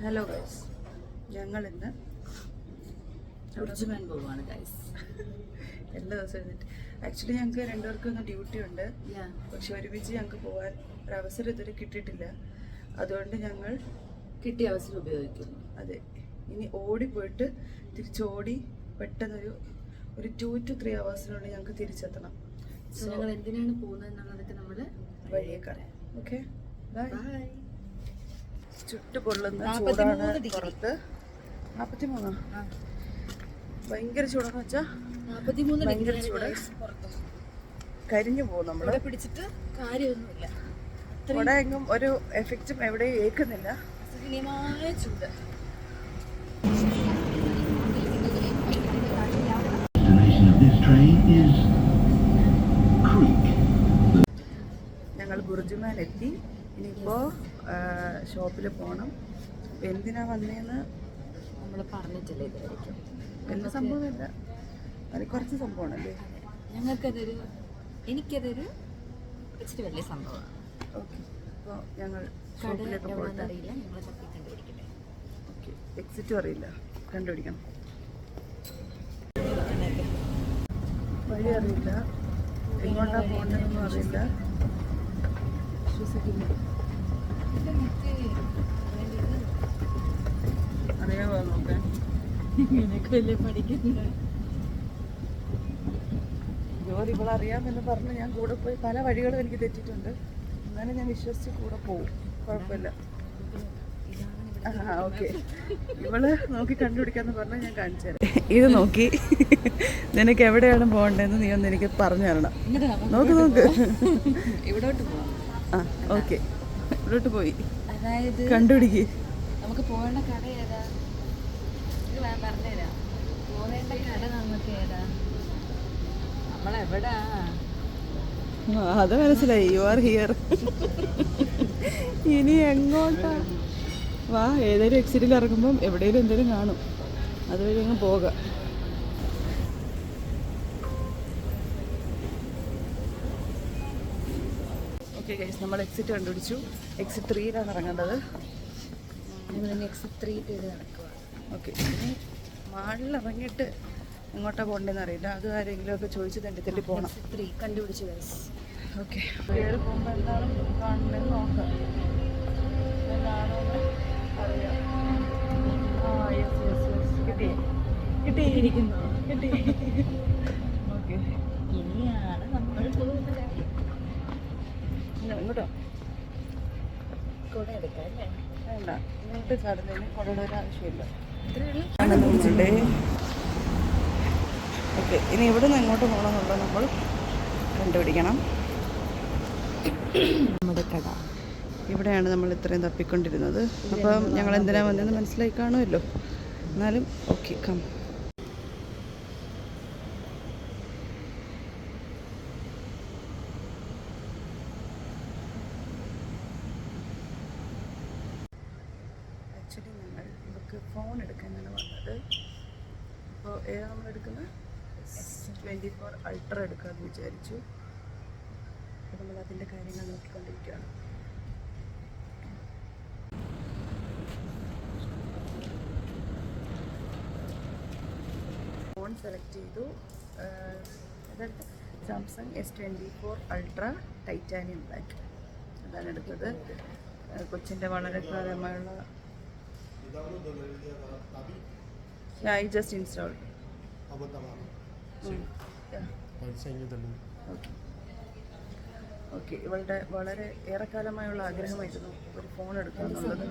Hello guys, ഞങ്ങൾ ഇന്ന് BurJuman പോവാണ് ഗൈസ്. എല്ലാ ദിവസവും എഴുന്നിട്ട് ആക്ച്വലി ഞങ്ങൾക്ക് രണ്ടുപേർക്കും ഇന്ന് ഡ്യൂട്ടി ഉണ്ട്. പക്ഷെ ഒരുമിച്ച് ഞങ്ങൾക്ക് പോകാൻ ഒരു അവസരം ഇതുവരെ കിട്ടിയിട്ടില്ല. അതുകൊണ്ട് ഞങ്ങൾ കിട്ടിയ അവസരം ഉപയോഗിക്കുന്നു. അതെ, ഇനി ഓടിപ്പോയിട്ട് തിരിച്ചോടി പെട്ടെന്നൊരു 2 to 3 hours ഞങ്ങൾക്ക് തിരിച്ചെത്തണം. സോ ഞങ്ങൾ എന്തിനാണ് പോകുന്നത് എന്നുള്ളതൊക്കെ നമ്മൾ വഴിയെ കാണാം. Okay, bye. ചുട്ടു പൊള്ളുന്ന 43 ഡിഗ്രി. പുറത്ത് 43 ഭയങ്കര ചൂടെന്ന് വെച്ചാൽ 43 ഭയങ്കര ചൂട്. കരിഞ്ഞു പോകും നമ്മള്. പിടിച്ചിട്ട് കാര്യമൊന്നുമില്ല. ഇവിടെ എങ്ങും ഒരു എഫക്റ്റും എവിടെയും ഏൽക്കുന്നില്ല. അസഹനീയമായ ചൂട്. ഞങ്ങൾ ബുർജുമാൻ എത്തി. ഇനിയിപ്പോൾ ഷോപ്പിൽ പോകണം. എന്തിനാ വന്നേന്ന് നമ്മൾ പറഞ്ഞിട്ടില്ല ഇതായിരിക്കും. വലിയ സംഭവമില്ല, അത് കുറച്ച് സംഭവമാണല്ലേ. എനിക്കതൊരു ഇച്ചിരി വലിയ സംഭവമാണ്. ഓക്കെ, അപ്പോൾ ഞങ്ങൾ ഷോപ്പിലേക്ക് പോയിട്ട് അറിയില്ല, ഞങ്ങൾ തപ്പി കണ്ടുപിടിക്കട്ടെ. ഓക്കെ, എക്സിറ്റും അറിയില്ല, കണ്ടുപിടിക്കണം. വഴി അറിയില്ല, എങ്ങോട്ടാ പോകേണ്ടതെന്നും അറിയില്ല. അറിയാമോ നോക്കാൻ? വലിയ പഠിക്കുന്ന ജോലി ഇവളറിയാമെന്ന് പറഞ്ഞ് ഞാൻ കൂടെ പോയി പല വഴികളും എനിക്ക് തെറ്റിയിട്ടുണ്ട്. എന്നാലും ഞാൻ വിശ്വസിച്ച് കൂടെ പോവും, കുഴപ്പമില്ല. ഓക്കെ, ഇവള് നോക്കി കണ്ടുപിടിക്കാന്ന് പറഞ്ഞാൽ ഞാൻ കാണിച്ചു തരാം. ഇത് നോക്കി നിനക്ക് എവിടെയാണ് പോകേണ്ടതെന്ന് നീ ഒന്ന് എനിക്ക് പറഞ്ഞു തരണം. നോക്ക് ഇവിടോട്ട് പോവാം. ഓക്കെ, ഇവിടോട്ട് പോയി അതായത് കണ്ടുപിടിക്ക്. നമുക്ക് പോകേണ്ട കട ഏതാ? ഇത് ഞാൻ പറഞ്ഞുതരാം. പോകേണ്ട കട നമുക്ക് ഏതാ? നമ്മളെവിടാ? അത് മനസ്സിലായി. You are here. ഇനി എങ്ങോട്ടാ? വാ, ഏതെങ്കിലും എക്സിറ്റിൽ ഇറങ്ങുമ്പം എവിടെയെങ്കിലും എന്തെങ്കിലും കാണും, അതുവഴി അങ്ങ് പോകാം. ഓക്കെ ഗൈസ്, നമ്മൾ എക്സിറ്റ് കണ്ടുപിടിച്ചു. എക്സിറ്റ് 3 ഇറങ്ങേണ്ടത്. എക്സിറ്റ് 3 ചെയ്ത് നടക്കുക. ഓക്കെ, ഇനി മാളിൽ ഇറങ്ങിയിട്ട് എങ്ങോട്ടാണ് പോകേണ്ടതെന്ന് അറിയില്ല. അത് ആരെങ്കിലും ഒക്കെ ചോദിച്ച് തെണ്ടി പോകണം. 3 കണ്ടുപിടിച്ചു ഗൈസ്. ഓക്കെ, കയറി പോകുമ്പോൾ എന്താണ് കാണുന്നതെന്ന് നോക്കാം. എന്താണോന്ന് അറിയാം. കിട്ടിയിരിക്കുന്നു. കിട്ടി. ഓക്കെ, ഇനിയാണ് നമ്മൾ പോകുന്നത്. ഇങ്ങോട്ടോ? കൂടെ എടുക്കാം അല്ലേ? വേണ്ട, ഇങ്ങോട്ട് ചാടുന്നതിന് കൊടയുടെ ഒരു ആവശ്യമില്ല. ഇത്രയേ ഓക്കെ, ഇനി ഇവിടെ നിന്ന് എങ്ങോട്ട് പോകണമെന്നുള്ളത് നമ്മൾ കണ്ടുപിടിക്കണം. നമ്മുടെ കട ഇവിടെയാണ് നമ്മൾ ഇത്രയും തപ്പിക്കൊണ്ടിരുന്നത്. അപ്പം ഞങ്ങൾ എന്തിനാ വന്നതെന്ന് മനസ്സിലായി കാണുമല്ലോ. എന്നാലും ഓക്കെ, കം. ആക്ച്വലി ഞങ്ങൾ നമുക്ക് ഫോൺ എടുക്കാനാണ് വന്നത്. അപ്പോൾ ഏതാ നമ്മൾ എടുക്കുന്നത്? S24 Ultra എടുക്കാമെന്ന് വിചാരിച്ചു. അപ്പോൾ നമ്മൾ അതിൻ്റെ കാര്യങ്ങൾ നോക്കിക്കൊണ്ടിരിക്കുകയാണ്. ഫോൺ സെലക്ട് ചെയ്തു. അതായത് Samsung S24 Ultra titanium black അതാണ് എടുത്തത്. കൊച്ചിൻ്റെ വളരെ കാലമായുള്ള ഐ ജസ്റ്റ് ഇൻസ്റ്റാൾഡ്. ഓക്കെ, ഇവളുടെ വളരെ ഏറെക്കാലമായുള്ള ആഗ്രഹമായിരുന്നു ഒരു ഫോൺ എടുക്കാമെന്നുള്ളത്.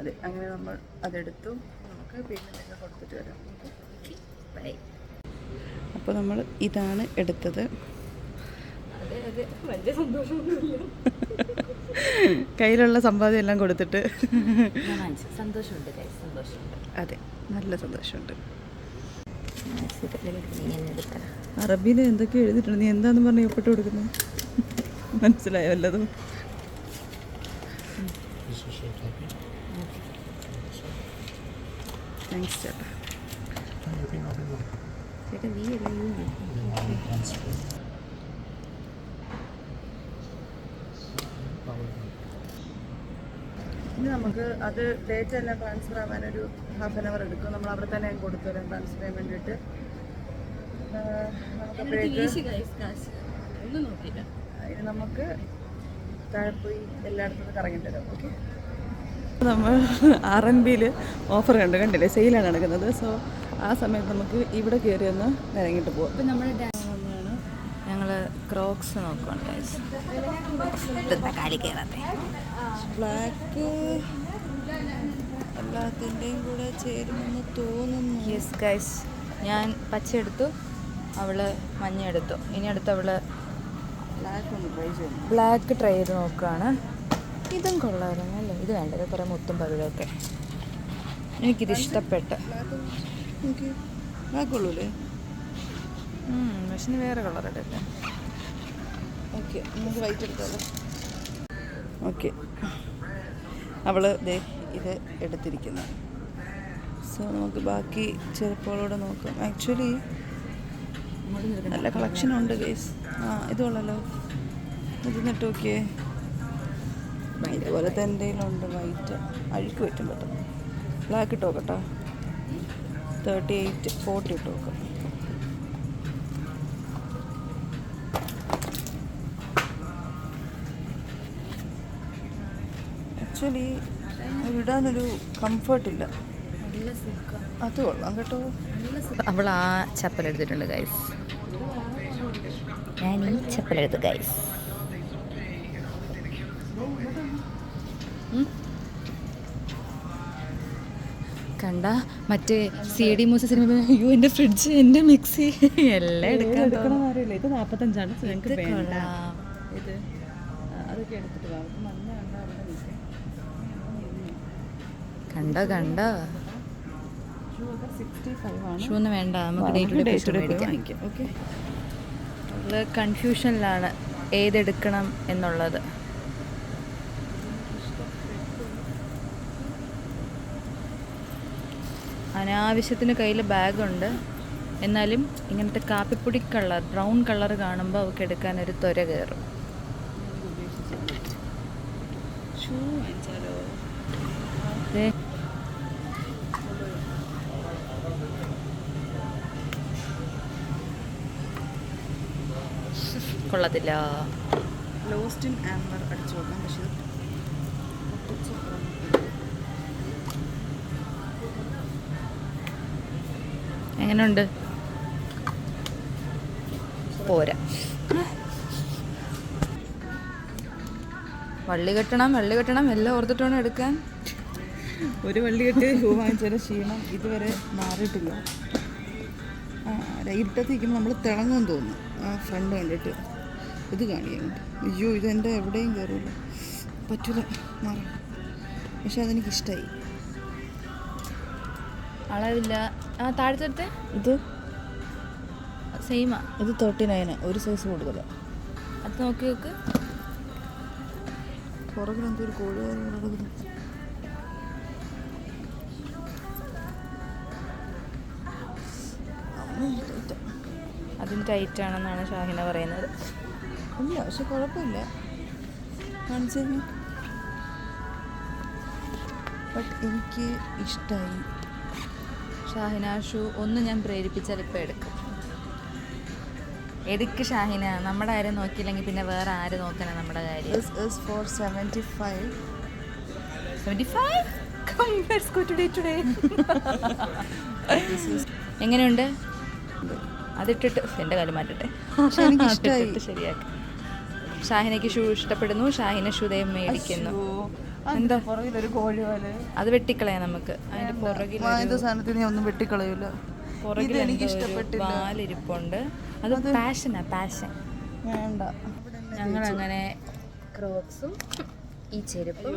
അതെ, അങ്ങനെ നമ്മൾ അതെടുത്തു. നമുക്ക് പേയ്മെൻ്റൊക്കെ കൊടുത്തിട്ട് വരാം. അപ്പോൾ നമ്മൾ ഇതാണ് എടുത്തത്. വലിയ സന്തോഷമൊന്നുമില്ല. കയ്യിലുള്ള സമ്പാദ്യം എല്ലാം കൊടുത്തിട്ട് സന്തോഷമുണ്ട്, സന്തോഷമുണ്ട്. അതെ, നല്ല സന്തോഷമുണ്ട്. അറബിയിൽ എന്തൊക്കെ എഴുതിയിട്ടുണ്ട്. നീ എന്താന്ന് പറഞ്ഞ് ഒപ്പിട്ട് കൊടുക്കുന്നത് മനസ്സിലായോ വല്ലതും? താങ്ക്സ് ചേട്ടാ. ചേട്ടാ നീ പിന്നെ നമുക്ക് അത് ഡേറ്റ് എല്ലാം ട്രാൻസ്ഫർ ആവാനൊരു ഹാഫ് ആൻ അവർ എടുക്കും. നമ്മൾ അവിടെ തന്നെ കൊടുത്തു തരാം ട്രാൻസ്ഫർ ചെയ്യാൻ വേണ്ടിയിട്ട്. ഒന്നും നോക്കിയില്ല. അതിന് നമുക്ക് താഴെ പോയി എല്ലായിടത്തും കറങ്ങി തരാം. ഓക്കെ, നമ്മൾ RNBയിൽ ഓഫർ കണ്ടില്ലേ, സെയിലാണ് നടക്കുന്നത്. സോ ആ സമയത്ത് നമുക്ക് ഇവിടെ കയറി ഒന്ന് ഇറങ്ങിയിട്ട് പോകാം. ഇപ്പം നമ്മൾ ഞങ്ങൾ ക്രോക്സ് നോക്കുകയാണ് ഗൈസ്. കാലി കയറാത്തെ ബ്ലാക്ക് എല്ലാത്തിൻ്റെയും കൂടെ ചേരുമെന്ന് തോന്നുന്നു. യെസ് ഗൈസ്, ഞാൻ പച്ച എടുത്തു, അവള് മഞ്ഞ എടുത്തു. ഇനി അടുത്ത് അവള് ബ്ലാക്ക് ഒന്ന് ട്രൈ ചെയ്യുന്നു. ബ്ലാക്ക് ട്രൈ ചെയ്ത് നോക്കുകയാണ്. ഇതും കൊള്ളായിരുന്നു അല്ലേ? ഇത് വേണ്ടത് കുറേ മുത്തും പവിഴമൊക്കെ. എനിക്കിത് ഇഷ്ടപ്പെട്ട്. ബ്ലാക്ക് ഉള്ളൂല്ലേ? പക്ഷെ വേറെ കളർ എടുക്കാം. ഓക്കെ, നമുക്ക് വൈറ്റ് എടുക്കാമല്ലോ. ഓക്കെ, അവൾ ഇത് എടുത്തിരിക്കുന്നു. സോ നമുക്ക് ബാക്കി ചെറുപ്പുകളോടെ നോക്കാം. ആക്ച്വലി നല്ല കളക്ഷൻ ഉണ്ട് ഗൈസ്. ഇത് കൊള്ളാലോ, ഇത് നെട്ട് നോക്കിയേ. ഇതുപോലത്തെ എന്തെങ്കിലും ഉണ്ട് വൈറ്റ്, അഴുക്ക് പറ്റും പെട്ടെന്ന്. ബ്ലാക്ക് ഇട്ട് നോക്കട്ടോ, 38, 40 ഇട്ട് നോക്കാം. ആക്ച്വലി ഇടാനൊരു കംഫർട്ടില്ല. അത് കൊള്ളാം കേട്ടോ. അവൾ ആ ചപ്പൽ എടുത്തിട്ടുണ്ട് ഗൈസ്. ഞാൻ ഈ ചപ്പൽ എടുത്തു ഗൈസ്. കണ്ട മറ്റേ CD മൂസ സിനിമ. അയ്യോ, എൻ്റെ ഫ്രിഡ്ജ്, എൻ്റെ മിക്സി എല്ലാം എടുക്കാൻ അറിയില്ല. ഇത് 45 ഞങ്ങൾക്ക് വേണ്ട. ഇത് അതൊക്കെ എടുത്തിട്ട് കണ്ട കണ്ട. ഷൂ ഒന്നും വേണ്ട, നമുക്ക് ഡേ ടു ഡേ മേടിക്കാം. ഓക്കെ, കൺഫ്യൂഷനിലാണ് ഏതെടുക്കണം എന്നുള്ളത്. അനാവശ്യത്തിന് കയ്യിൽ ബാഗുണ്ട്, എന്നാലും ഇങ്ങനത്തെ കാപ്പിപ്പൊടി കളർ, ബ്രൗൺ കളർ കാണുമ്പോൾ അവൾക്ക് എടുക്കാനൊരു ത്വര കയറും. കൊള്ളത്തില്ല. ലോസ്റ്റ് ഇൻ ആംബർ അടിച്ചു നോക്കാം. പക്ഷേ എങ്ങനെയുണ്ട്? പോരാ. വള്ളി കെട്ടണം എല്ലാം ഓർത്തിട്ടാണ് എടുക്കാൻ. ഒരു വള്ളി കെട്ടി ഷൂ വാങ്ങിച്ചാലും ക്ഷീണം ഇതുവരെ മാറിയിട്ടില്ല. ഇരുട്ടത്ത് നിൽക്കുമ്പോൾ നമ്മൾ തിളങ്ങുമെന്ന് തോന്നുന്നു. ആ ഫ്രണ്ട് കണ്ടിട്ട് ഇത് കാണിക്കാൻ. അയ്യോ, ഇതെൻ്റെ എവിടെയും കയറില്ല, പറ്റൂല, മാറി. പക്ഷെ അതെനിക്കിഷ്ടമായി. അളവില്ല. താഴത്തെ ഇത് സെയിമാ. ഇത് 39, ഒരു സൈസ് കൂടുതലാണ്. അത് നോക്കി നോക്ക്. പുറകിൽ എന്തോ ഒരു കോഴി കിടക്കുന്നു. അതിന് ടൈറ്റ് ആണെന്നാണ് ഷാഹിന പറയുന്നത്. ഇല്ല, പക്ഷെ കുഴപ്പമില്ല, കാണിച്ചു. ബട്ട് എനിക്ക് ഇഷ്ടമായി. ഷാഹിന ഷൂ ഒന്ന് ഞാൻ പ്രേരിപ്പിച്ചാൽ ഇപ്പം എടുക്കും. എടുക്ക് ഷാഹിന, നമ്മുടെ കാര്യം നോക്കിയില്ലെങ്കിൽ പിന്നെ വേറെ ആര് നോക്കാനാ നമ്മുടെ കാര്യം. This is for 75. 75? Come, let's go today. എങ്ങനെയുണ്ട്? അതിട്ടിട്ട് എൻ്റെ കാലം മാറ്റട്ടെ. അതിട്ടിട്ട് ശരിയാക്കി. ഷാഹിനയ്ക്ക് ഷൂ ഇഷ്ടപ്പെടുന്നു. ഷാഹിന ഷൂ ദേ മേടിക്കുന്നു. എന്താ പുറകിലൊരു കോഴി പോലെ? അത് വെട്ടിക്കളയാം നമുക്ക്. അതിന്റെ പുറകിൽ സാധനത്തിന് ഒന്നും വെട്ടിക്കളയൂല. പുറകിൽ എനിക്ക് ഇഷ്ടപ്പെട്ടില്ല. വാലിരിപ്പുണ്ട്. അത് പാഷൻ വേണ്ട. ഞങ്ങളങ്ങനെ ക്രോക്സും ഈ ചെരുപ്പും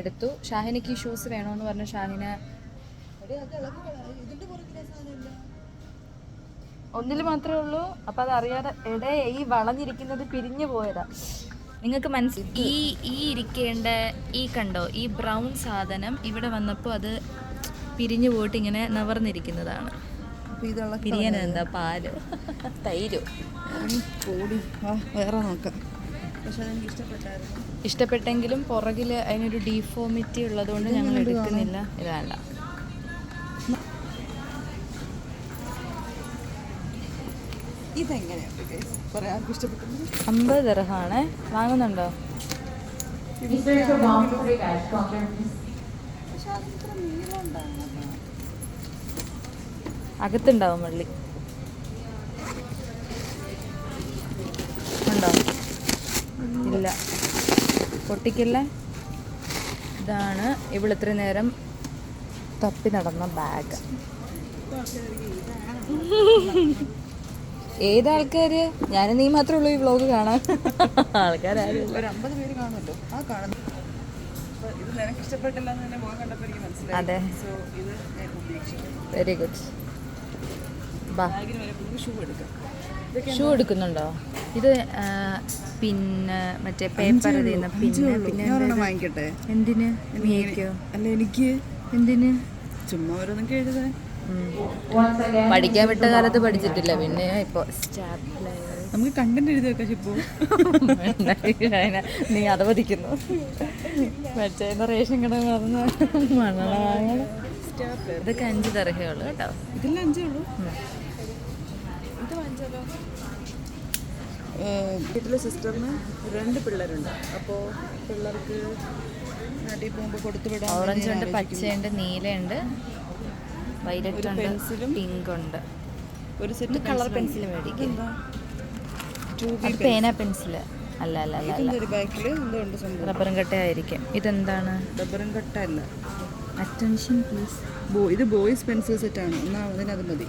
എടുത്തു. ഷാഹിനയ്ക്ക് ഈ ഷൂസ് വേണമെന്ന് പറഞ്ഞു. ഷാഹിന ഒന്നിൽ മാത്രമേ ഉള്ളൂ. അപ്പം അതറിയാതെ എടേ ഈ വളഞ്ഞിരിക്കുന്നത് പിരിഞ്ഞു പോയതാ. നിങ്ങൾക്ക് മനസ്സിലായി? ഈ ഇരിക്കേണ്ട ഈ കണ്ടോ, ഈ ബ്രൗൺ സാധനം ഇവിടെ വന്നപ്പോൾ അത് പിരിഞ്ഞു പോയിട്ട് ഇങ്ങനെ നിവർന്നിരിക്കുന്നതാണ്. പിരിയാൻ എന്താ, പാല് തൈരോ? വേറെ നോക്കാം. പക്ഷെ അതെനിക്ക് ഇഷ്ടപ്പെട്ടായിരുന്നു. ഇഷ്ടപ്പെട്ടെങ്കിലും പുറകിൽ അതിനൊരു ഡീഫോമിറ്റി ഉള്ളതുകൊണ്ട് ഞങ്ങൾ എടുക്കുന്നില്ല. ഇതല്ല, ഇതെങ്ങനെയാണ് പറയാൻ ആർക്കും ഇഷ്ടപ്പെട്ടത്? 50 ദിർഹമാണ്. വാങ്ങുന്നുണ്ടോ? പക്ഷെ അതിത്ര നീളം ഉണ്ടാകുന്നത് അകത്തുണ്ടാവും വള്ളി. ഉണ്ടോ? ഇല്ല, പൊട്ടിക്കില്ല. ഇതാണ് ഇവളിത്ര നേരം തപ്പി നടന്ന ബാഗ്. ഏതാൾക്കാര്? ഞാനും നീ മാത്രമേ ഉള്ളൂ ഈ വ്ലോഗ് കാണാൻ. ആൾക്കാരും ഒരു 50 പേര് കാണുമല്ലോ. ആ കാണുന്നു. ഇത് നിനക്ക് ഇഷ്ടപ്പെട്ടില്ല എന്ന് തന്നെ മുഖം കണ്ടപ്പോൾ എനിക്ക് മനസ്സിലായി. അതെ, സോ ഇത് ഞാൻ ഉപേക്ഷിക്കും. Very good. ബാഗിന് വരെ ഷൂ എടുക്കാം. ഷൂ എടുക്കുന്നുണ്ടോ? ഇത് പിന്നെ മറ്റേ പേപ്പർ പിന്നെ വാങ്ങിക്കട്ടെ. എന്തിന്? നീക്കോ? അല്ല എനിക്ക് എന്തിന്? ചുമ്മാ ഓരോന്നൊക്കെ എഴുതാൻ. പഠിക്കാൻ വിട്ട കാലത്ത് പഠിച്ചിട്ടില്ല, പിന്നെ ഇപ്പൊ നമുക്ക് കണ്ടന്റ് എഴുതി വെക്കാം. ഇപ്പോ നീ അത് പതിക്കുന്നു. മറ്റേ റേഷൻ കട മണവാങ്ങ. ഇതൊക്കെ 5 ദിർഹമേ ഉള്ളൂ കേട്ടോ. ഇതെല്ലാം 5 ഉള്ളൂ. ഇത് വാങ്ങിച്ചാലോ? വീട്ടിലെ സിസ്റ്ററിന് 2 പിള്ളേരുണ്ട്. അപ്പോൾ പിള്ളേർക്ക് നാട്ടിൽ പോകുമ്പോൾ കൊടുത്തു വിടാൻ. ഓറഞ്ച് ഉണ്ട്, പച്ചയുണ്ട്, നീലയുണ്ട്, വൈലറ്റ് ഉണ്ട്, പിങ്ക് ഉണ്ട്. ഒരു സെറ്റ് കളർ പെൻസിൽ മേടിക്കും. പേന പെൻസില് അല്ല അല്ല അല്ല അല്ല. ബാക്കിൽ എന്തോ ഉണ്ട് സംഭവം. റബ്ബറും കട്ടയായിരിക്കും. ഇതെന്താണ്? റബ്ബറും കട്ട അല്ല. Attention please. ഇത് ബോയ്സ് പെൻസിൽ സെറ്റാണ്. എന്നാൽ അതിനത് മതി.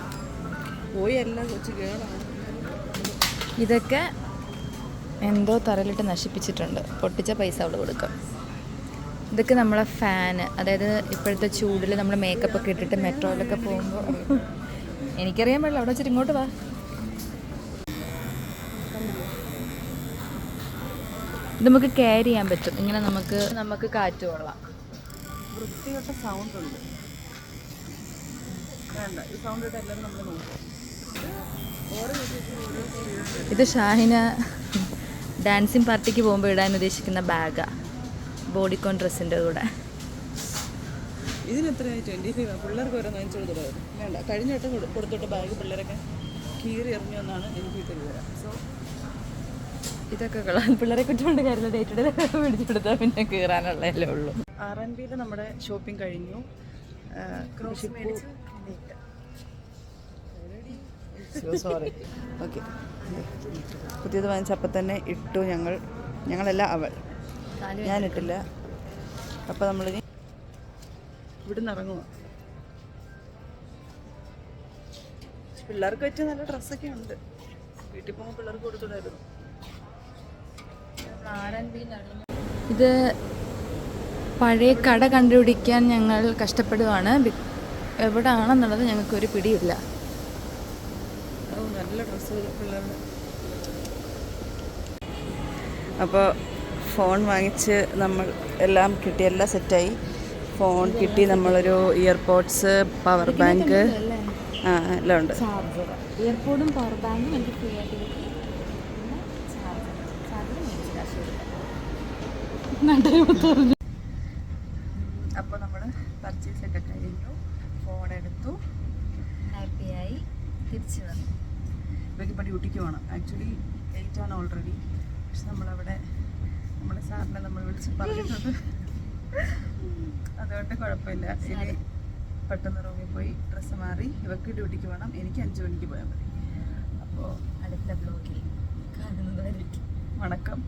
ബോയ് അല്ല, കൊച്ചു ഗേളാണ്. ഇതൊക്കെ എന്തോ തറയിലിട്ട് നശിപ്പിച്ചിട്ടുണ്ട്. പൊട്ടിച്ച പൈസ അവൾ കൊടുക്കാം. ഇതൊക്കെ നമ്മളെ ഫാന്, അതായത് ഇപ്പോഴത്തെ ചൂടിൽ നമ്മൾ മേക്കപ്പ് ഒക്കെ ഇട്ടിട്ട് മെട്രോയിലൊക്കെ പോകുമ്പോൾ. എനിക്കറിയാൻ പാടില്ല, അവിടെ വെച്ചിട്ട് ഇങ്ങോട്ട് വാ. ഇത് നമുക്ക് ക്യാരി ചെയ്യാൻ പറ്റും. ഇങ്ങനെ നമുക്ക് കാറ്റ് കൊള്ളാം. വൃത്തികെട്ട സൗണ്ട് ഉണ്ട്. വേണ്ട, ഈ സൗണ്ട് ഇട്ട് എല്ലാവരും നമ്മൾ നോക്കും. ഇത് ഷാഹിന ഡാൻസിങ് പാർട്ടിക്ക് പോകുമ്പോൾ ഇടാൻ ഉദ്ദേശിക്കുന്ന ബാഗാണ്. ബോഡിക്കോൺ ഡ്രസ്സിൻ്റെ കൂടെ. ഇതിനെത്രയായി? 25. പിള്ളേർക്ക് ഓരോ വാങ്ങിച്ചു കൊടുത്തിട്ടായിരുന്നു. വേണ്ട, കഴിഞ്ഞ വട്ടം കൊടുത്തിട്ട് ബാഗ് പിള്ളേരൊക്കെ കീറി എറിഞ്ഞു എന്നാണ് എനിക്ക് തരുക. സോ ഇതൊക്കെ കൊള്ളാം. പിള്ളേരെ കുറ്റമുണ്ട് കാര്യമില്ല. ഡേറ്റഡ് പിടിച്ചു കൊടുത്താൽ പിന്നെ കീറാനുള്ളതല്ലേ ഉള്ളൂ. R&Bയിൽ നമ്മുടെ ഷോപ്പിംഗ് കഴിഞ്ഞു. സോറി. ഓക്കെ, പുതിയത് വാങ്ങിച്ചപ്പോൾ തന്നെ ഇട്ടു. ഞങ്ങളല്ല, അവൾ. ഞാനിട്ടില്ല. അപ്പോൾ നമ്മളിനി ഇവിടുന്ന് ഇറങ്ങുക. പിള്ളേർക്ക് പറ്റിയ നല്ല ഡ്രസ്സൊക്കെ ഉണ്ട്. വീട്ടിൽ പോകുമ്പോൾ പിള്ളേർക്ക് കൊടുത്തിടായിരുന്നു. ഇത് പഴയ കട കണ്ടുപിടിക്കാൻ ഞങ്ങൾ കഷ്ടപ്പെടുകയാണ്. എവിടെയാണെന്നുള്ളത് ഞങ്ങൾക്കൊരു പിടിയില്ല. നല്ല ഡ്രസ്സുകൾ പിള്ളേരുടെ. അപ്പോൾ ഫോൺ വാങ്ങിച്ച് നമ്മൾ എല്ലാം കിട്ടി, എല്ലാം സെറ്റായി. ഫോൺ കിട്ടി, നമ്മളൊരു ഇയർപോഡ്സ്, പവർ ബാങ്ക്, എല്ലാം ഉണ്ട്. ഇയർപോഡും പവർ ബാങ്കും എനിക്ക് ഫ്രീ ആയിട്ട് കിട്ടി. അപ്പോൾ നമ്മൾ പർച്ചേസ് ഒക്കെ കഴിഞ്ഞു. ഫോൺ എടുത്തു, ഹാപ്പിയായി തിരിച്ചു വന്നു. ഇവയ്ക്ക് ഇപ്പോൾ ഡ്യൂട്ടിക്ക് പോകണം. ആക്ച്വലി 8 ആണ് ഓൾറെഡി. പക്ഷെ നമ്മളവിടെ നമ്മുടെ സാറിനെ നമ്മൾ വിളിച്ച് പറഞ്ഞിട്ടുണ്ട്. അതുകൊണ്ട് കുഴപ്പമില്ല. ഇനി പെട്ടെന്ന് റൂമിൽ പോയി ഡ്രസ്സ് മാറി ഇവർക്ക് ഡ്യൂട്ടിക്ക് പോകണം. എനിക്ക് 5 മണിക്ക് പോയാൽ മതി. അപ്പോൾ അടുത്ത ബ്ലോഗിൽ കാണുന്നതായിരിക്കും. വണക്കം.